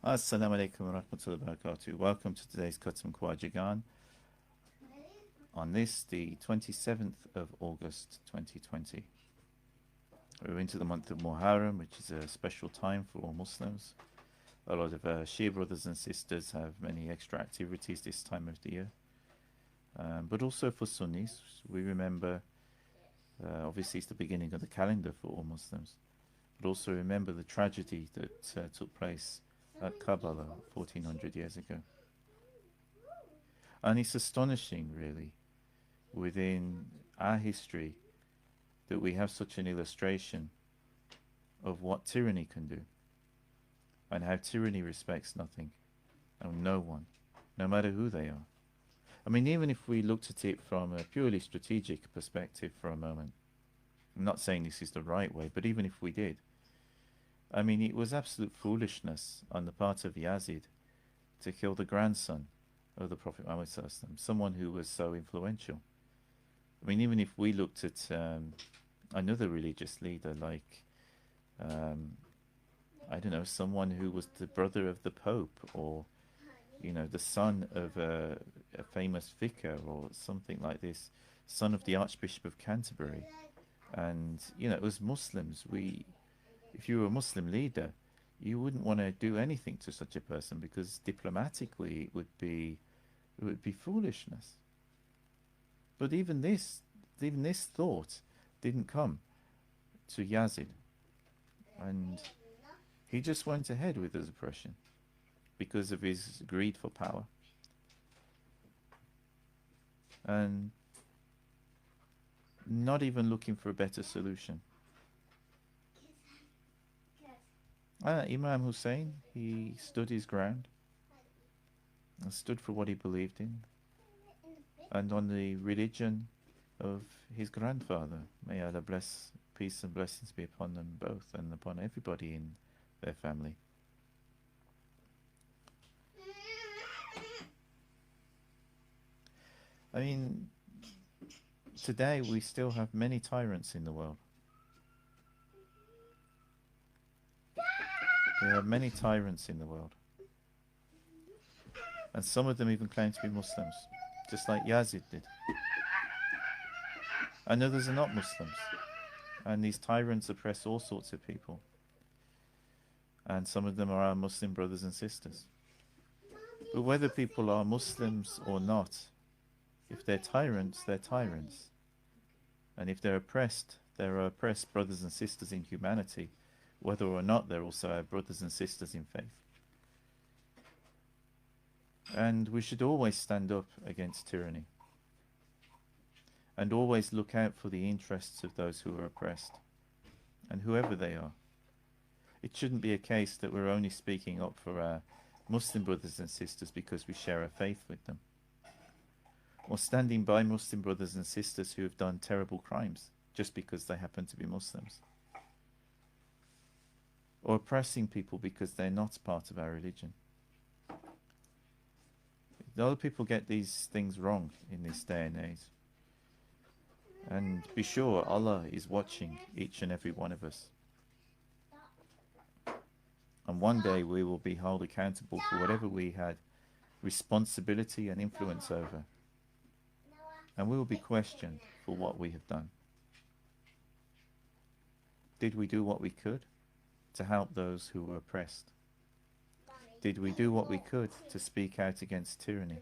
Assalamu alaikum wa rahmatullahi wa barakatuh. Welcome to today's Khatam Khwajagan on this, the 27th of August 2020. We're into the month of Muharram, which is a special time for all Muslims. A lot of Shia brothers and sisters have many extra activities this time of the year. But also for Sunnis, we remember, obviously, it's the beginning of the calendar for all Muslims, but also remember the tragedy that took place at Karbala 1400 years ago. And it's astonishing, really, within our history that we have such an illustration of what tyranny can do and how tyranny respects nothing and no one, no matter who they are. I mean, even if we looked at it from a purely strategic perspective for a moment, I'm not saying this is the right way, but even if we did, I mean, it was absolute foolishness on the part of Yazid to kill the grandson of the Prophet Muhammad, someone who was so influential. I mean, even if we looked at another religious leader like, I don't know, someone who was the brother of the Pope, or, you know, the son of a famous vicar or something like this, son of the Archbishop of Canterbury. And, you know, as Muslims, if you were a Muslim leader, you wouldn't want to do anything to such a person because diplomatically it would be foolishness. But even this thought didn't come to Yazid, and he just went ahead with his oppression because of his greed for power, and not even looking for a better solution. Imam Hussain, he stood his ground and stood for what he believed in and on the religion of his grandfather. May Allah bless, peace and blessings be upon them both and upon everybody in their family. I mean, today we still have many tyrants in the world. We have many tyrants in the world. And some of them even claim to be Muslims, just like Yazid did. And others are not Muslims. And these tyrants oppress all sorts of people. And some of them are our Muslim brothers and sisters. But whether people are Muslims or not, if they're tyrants, they're tyrants. And if they're oppressed, they're our oppressed brothers and sisters in humanity, whether or not they're also our brothers and sisters in faith. And we should always stand up against tyranny and always look out for the interests of those who are oppressed, and whoever they are. It shouldn't be a case that we're only speaking up for our Muslim brothers and sisters because we share a faith with them, or standing by Muslim brothers and sisters who have done terrible crimes just because they happen to be Muslims, or oppressing people because they're not part of our religion. A lot of people get these things wrong in this day and age. And be sure Allah is watching each and every one of us. And one day we will be held accountable for whatever we had responsibility and influence over. And we will be questioned for what we have done. Did we do what we could to help those who were oppressed? Did we do what we could to speak out against tyranny?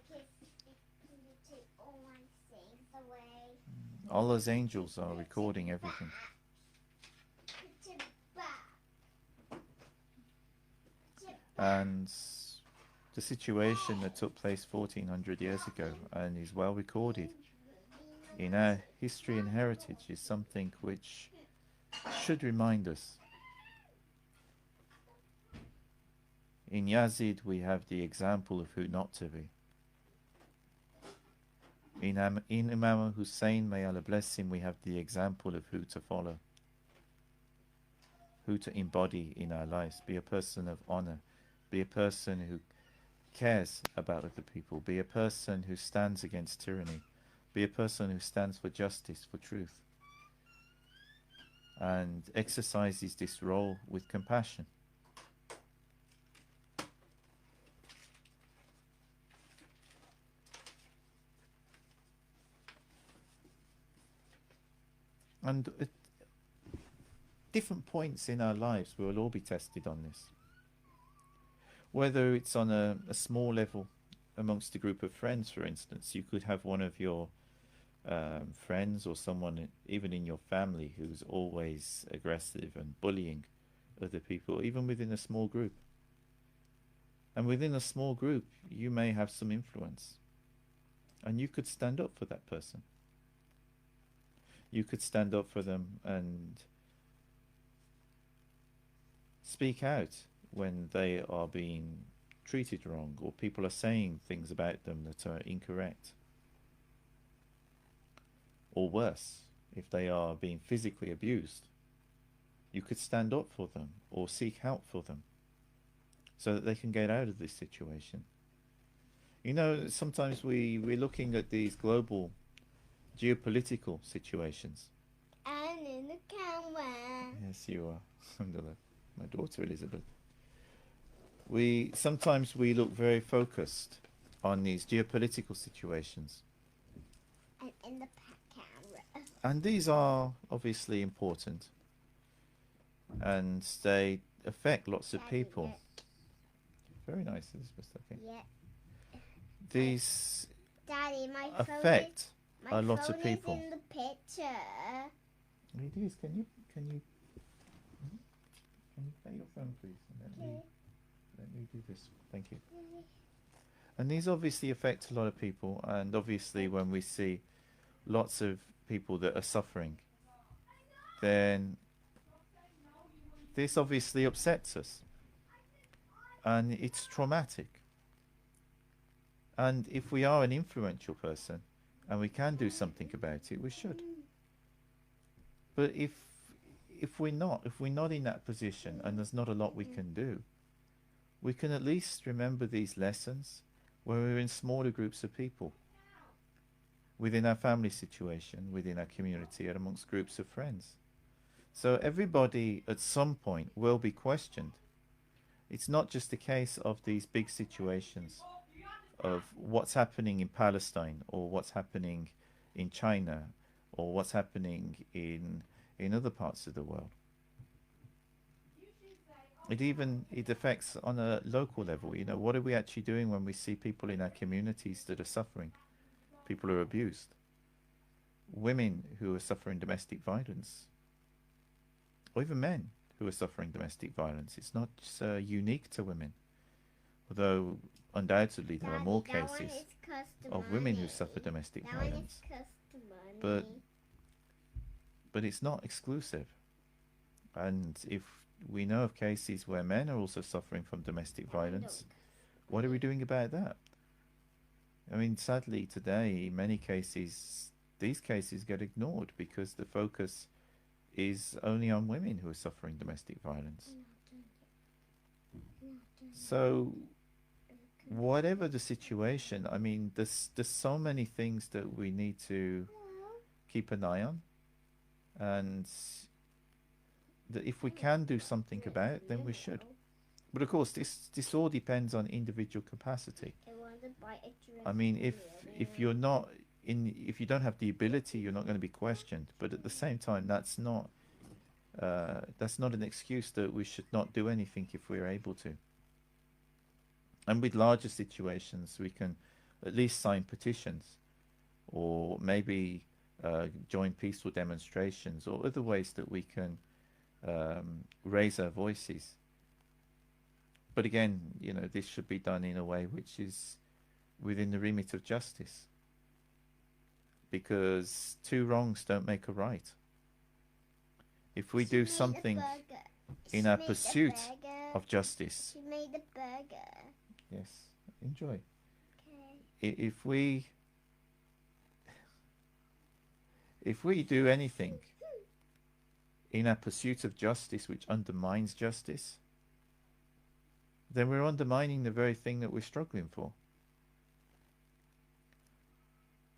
Allah's angels are recording everything. And the situation that took place 1400 years ago and is well recorded in our history and heritage is something which should remind us. In Yazid we have the example of who not to be. In Imam Hussain, may Allah bless him, we have the example of who to follow, who to embody in our lives. Be a person of honor, be a person who cares about other people, be a person who stands against tyranny, be a person who stands for justice, for truth, and exercises this role with compassion. And at different points in our lives, we will all be tested on this. Whether it's on a small level amongst a group of friends, for instance, you could have one of your friends or someone even in your family who's always aggressive and bullying other people, even within a small group. And within a small group, you may have some influence. And you could stand up for that person. You could stand up for them and speak out when they are being treated wrong or people are saying things about them that are incorrect. Or worse, if they are being physically abused, you could stand up for them or seek help for them so that they can get out of this situation. You know, sometimes we're looking at these global geopolitical situations. And in the camera. Yes, you are. Alhamdulillah. My daughter Elizabeth. Sometimes we look very focused on these geopolitical situations. And in the camera. And these are obviously important. And they affect lots of people. Very nice, Elizabeth. Okay. Yeah. These Daddy, my affect phone a lot of people. is in the picture. It is. Can you play your phone, please? And let me do this. Thank you. And these obviously affect a lot of people. And obviously, when we see lots of people that are suffering, then this obviously upsets us. And it's traumatic. And if we are an influential person and we can do something about it, we should. But if we're not in that position and there's not a lot we can do, we can at least remember these lessons where we're in smaller groups of people, within our family situation, within our community, and amongst groups of friends. So everybody at some point will be questioned. It's not just a case of these big situations of what's happening in Palestine or what's happening in China or what's happening in other parts of the world. It affects on a local level. You know, what are we actually doing when we see people in our communities that are suffering? People are abused. Women who are suffering domestic violence. Or even men who are suffering domestic violence. It's not unique to women. Although undoubtedly there are more cases of women who suffer domestic violence. But it's not exclusive. And if we know of cases where men are also suffering from domestic violence, what are we doing about that? I mean, sadly today, in many cases, these cases get ignored because the focus is only on women who are suffering domestic violence. So, whatever the situation, I mean, there's so many things that we need to keep an eye on, and that if we can do something about it, then we should. But of course, this all depends on individual capacity. I mean, if you're not if you don't have the ability, you're not going to be questioned. But at the same time, that's not an excuse that we should not do anything if we're able to. And with larger situations, we can at least sign petitions, or maybe join peaceful demonstrations, or other ways that we can raise our voices. But again, you know, this should be done in a way which is within the remit of justice, because two wrongs don't make a right. If we do something in our pursuit of justice, She made a burger. yes, enjoy. Okay. If we do anything in our pursuit of justice which undermines justice, then we're undermining the very thing that we're struggling for.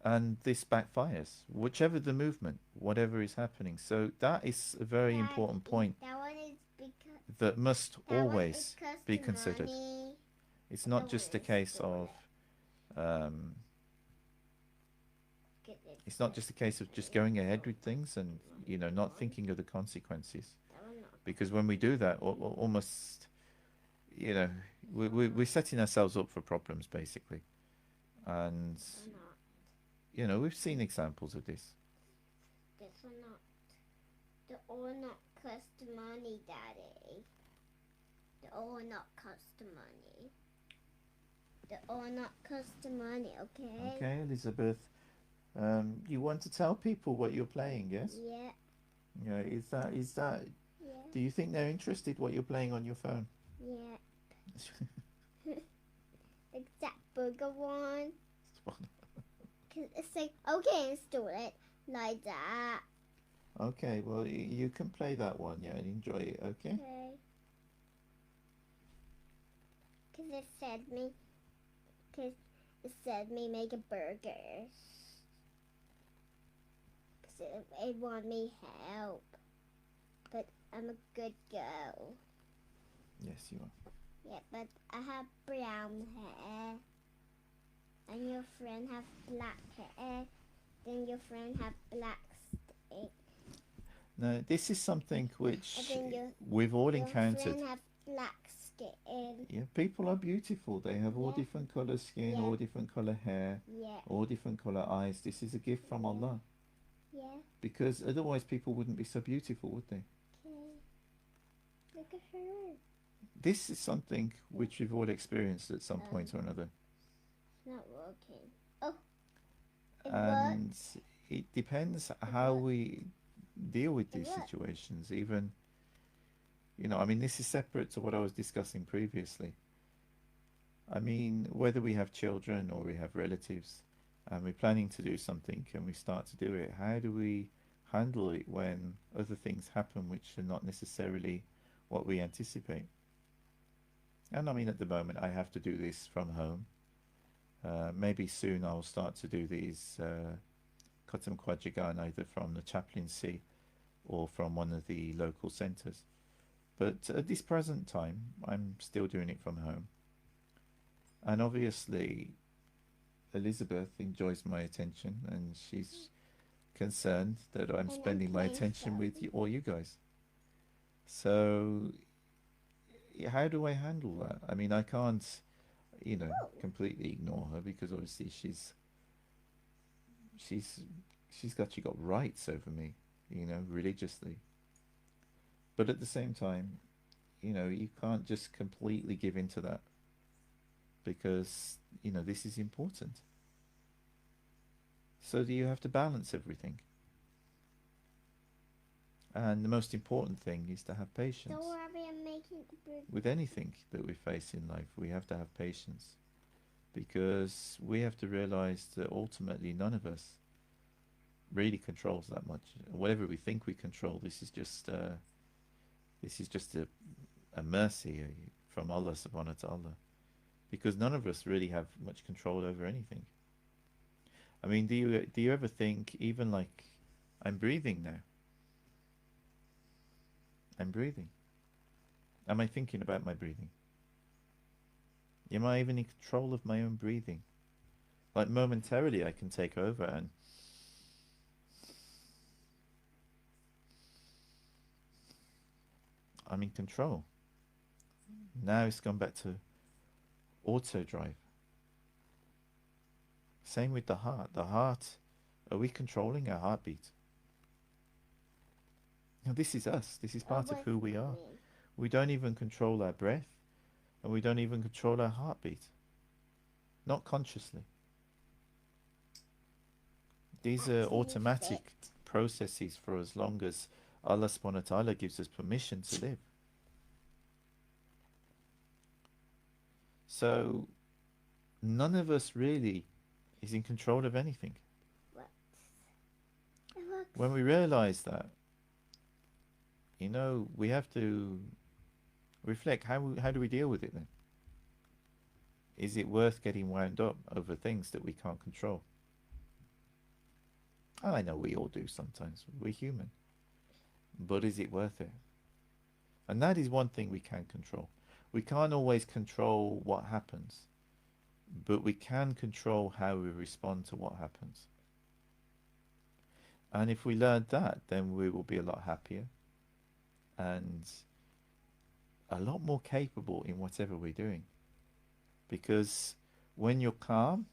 And this backfires, whichever the movement, whatever is happening. So that is a very important point that must always be considered. It's not just a case of It's not just a case of just going ahead with things and, you know, not thinking of the consequences. Because when we do that, almost, you know, we're setting ourselves up for problems, basically. And, you know, we've seen examples of this. This one not. The all not cost money, Daddy. The all not cost money. The all not cost money, okay? Okay, Elizabeth. You want to tell people what you're playing, yes? Yeah. Yeah, is that Yeah. do you think they're interested what you're playing on your phone? Yeah. Like that burger one. Cause it's like, okay, install it like that. Okay, well, you can play that one, yeah, and enjoy it, okay? Okay. Cause it said me make a burger. Cause it want me help. But I'm a good girl. Yes, you are. Yeah, but I have brown hair. And your friend have black hair. Then your friend have black stick. No, this is something which And then we've all your encountered. friend have black skin. Yeah, people are beautiful. They have all Yeah. different color skin, Yeah. all different color hair, Yeah. all different color eyes. This is a gift from Yeah. Allah. Yeah. Because otherwise people wouldn't be so beautiful, would they? Okay. Look at her. This is something which we've all experienced at some point or another. It's not working. Oh. It And works. it depends how works. we deal with these works. situations. Even, you know, I mean, this is separate to what I was discussing previously. I mean, whether we have children or we have relatives and we're planning to do something and we start to do it, how do we handle it when other things happen which are not necessarily what we anticipate? And I mean, at the moment, I have to do this from home. Maybe soon I'll start to do these Khatam Khwajagan either from the chaplaincy or from one of the local centres. But at this present time, I'm still doing it from home. And obviously, Elizabeth enjoys my attention and she's concerned that I'm And spending my playing attention with stuff. all you guys. So, how do I handle that? I mean, I can't, you know, completely ignore her because obviously she's actually got rights over me, you know, religiously. But at the same time, you know, you can't just completely give in to that because, you know, this is important. So do you have to balance everything? And the most important thing is to have patience. Don't worry, I'm making the burger. With anything that we face in life, we have to have patience because we have to realize that ultimately none of us really controls that much. Whatever we think we control, this is just a mercy from Allah subhanahu wa ta'ala, because none of us really have much control over anything. I mean, do you ever think, even like, I'm breathing now. I'm breathing. Am I thinking about my breathing? Am I even in control of my own breathing? Like momentarily I can take over and I'm in control. Now it's gone back to auto drive. Same with the heart. The heart, are we controlling our heartbeat? Now this is us. This is part of who we are. We don't even control our breath and we don't even control our heartbeat. Not consciously. These are automatic processes for as long as Allah subhanahu wa ta'ala gives us permission to live. So none of us really is in control of anything. When we realize that, you know, we have to reflect, how do we deal with it then? Is it worth getting wound up over things that we can't control? And I know we all do sometimes. We're human. But is it worth it? And that is one thing we can control. We can't always control what happens, but we can control how we respond to what happens. And if we learn that, then we will be a lot happier and a lot more capable in whatever we're doing. Because when you're calm,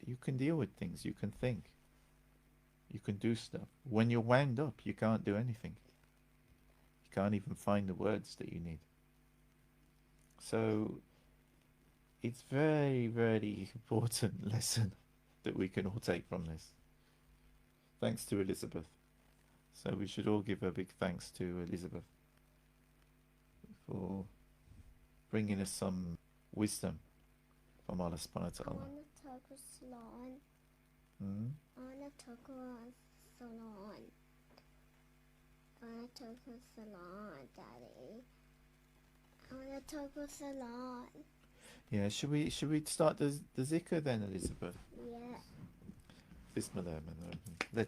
you can deal with things, you can think, you can do stuff. When you're wound up, you can't do anything. You can't even find the words that you need. So it's very, very important lesson that we can all take from this. Thanks to Elizabeth. So we should all give a big thanks to Elizabeth for bringing us some wisdom from Allah subhanahu wa I ta'ala. want to talk with Salon. Mm? I want to talk with Salon. I want to talk with Salon, Daddy. I want to talk with Salon. Yeah, should we start the zikr then, Elizabeth? Yeah. Bismillah. Let's